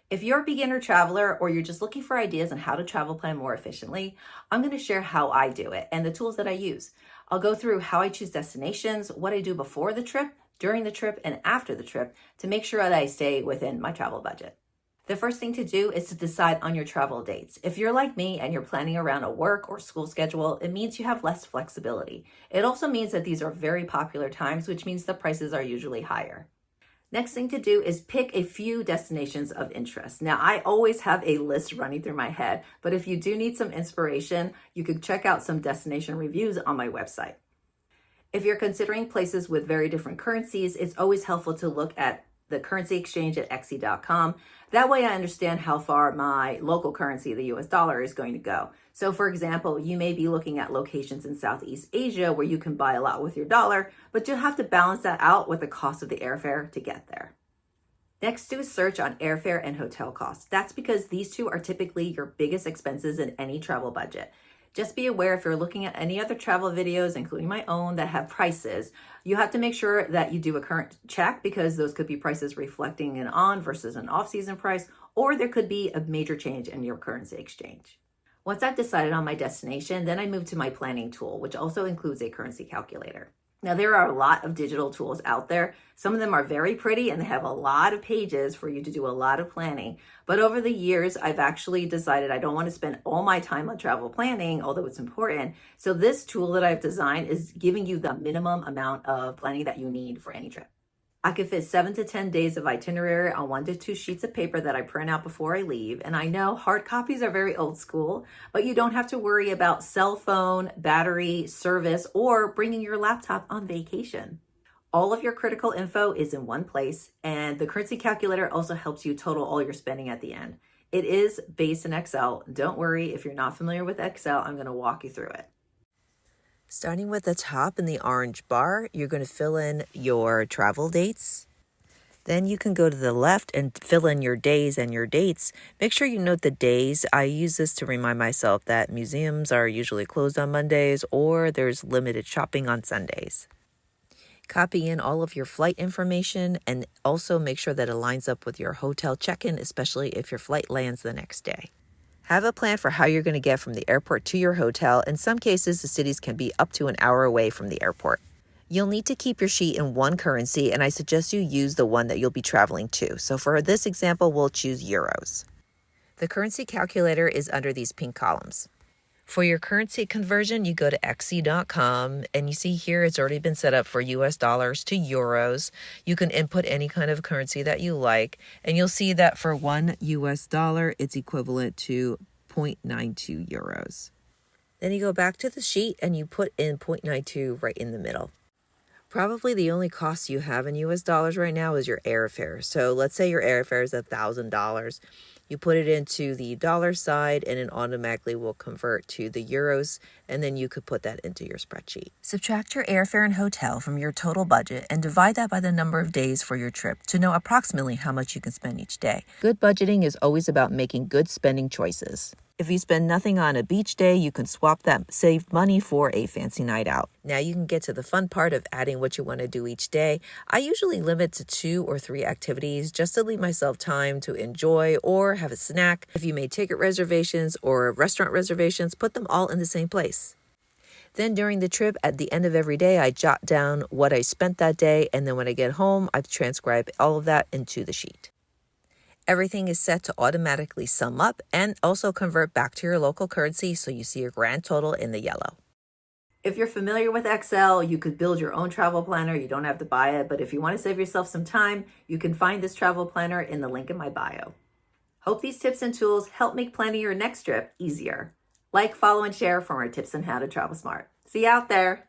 If you're a beginner traveler or you're just looking for ideas on how to travel plan more efficiently, I'm going to share how I do it and the tools that I use. I'll go through how I choose destinations, what I do before the trip, during the trip, and after the trip to make sure that I stay within my travel budget. The first thing to do is to decide on your travel dates. If you're like me and you're planning around a work or school schedule, it means you have less flexibility. It also means that these are very popular times, which means the prices are usually higher. Next thing to do is pick a few destinations of interest. Now, I always have a list running through my head, but if you do need some inspiration, you could check out some destination reviews on my website. If you're considering places with very different currencies, it's always helpful to look at the currency exchange at xe.com. That way I understand how far my local currency, the US dollar, is going to go. So for example, you may be looking at locations in Southeast Asia where you can buy a lot with your dollar, but you'll have to balance that out with the cost of the airfare to get there. Next, do a search on airfare and hotel costs. That's because these two are typically your biggest expenses in any travel budget. Just be aware if you're looking at any other travel videos, including my own, that have prices, you have to make sure that you do a current check because those could be prices reflecting an on versus an off-season price, or there could be a major change in your currency exchange. Once I've decided on my destination, then I move to my planning tool, which also includes a currency calculator. Now, there are a lot of digital tools out there. Some of them are very pretty and they have a lot of pages for you to do a lot of planning. But over the years, I've actually decided I don't want to spend all my time on travel planning, although it's important. So this tool that I've designed is giving you the minimum amount of planning that you need for any trip. I could fit 7 to 10 days of itinerary on 1 to 2 sheets of paper that I print out before I leave. And I know hard copies are very old school, but you don't have to worry about cell phone, battery, service, or bringing your laptop on vacation. All of your critical info is in one place, and the currency calculator also helps you total all your spending at the end. It is based in Excel. Don't worry, if you're not familiar with Excel, I'm going to walk you through it. Starting with the top in the orange bar, you're going to fill in your travel dates. Then you can go to the left and fill in your days and your dates. Make sure you note the days. I use this to remind myself that museums are usually closed on Mondays or there's limited shopping on Sundays. Copy in all of your flight information and also make sure that it lines up with your hotel check-in, especially if your flight lands the next day. Have a plan for how you're going to get from the airport to your hotel. In some cases, the cities can be up to an hour away from the airport. You'll need to keep your sheet in one currency, and I suggest you use the one that you'll be traveling to. So for this example, we'll choose euros. The currency calculator is under these pink columns. For your currency conversion, you go to xe.com, and you see here it's already been set up for US dollars to euros. You can input any kind of currency that you like, and you'll see that for $1 US, it's equivalent to 0.92 euros. Then you go back to the sheet and you put in 0.92 right in the middle. Probably the only cost you have in US dollars right now is your airfare. So let's say your airfare is $1,000. You put it into the dollar side and it automatically will convert to the euros, and then you could put that into your spreadsheet. Subtract your airfare and hotel from your total budget and divide that by the number of days for your trip to know approximately how much you can spend each day. Good budgeting is always about making good spending choices. If you spend nothing on a beach day, you can swap that saved money for a fancy night out. Now you can get to the fun part of adding what you want to do each day. I usually limit to 2 or 3 activities just to leave myself time to enjoy or have a snack. If you made ticket reservations or restaurant reservations, put them all in the same place. Then during the trip, at the end of every day, I jot down what I spent that day, and then when I get home, I transcribe all of that into the sheet. Everything is set to automatically sum up and also convert back to your local currency, so you see your grand total in the yellow. If you're familiar with Excel, you could build your own travel planner. You don't have to buy it, but if you want to save yourself some time, you can find this travel planner in the link in my bio. Hope these tips and tools help make planning your next trip easier. Like, follow, and share for more tips on how to travel smart. See you out there.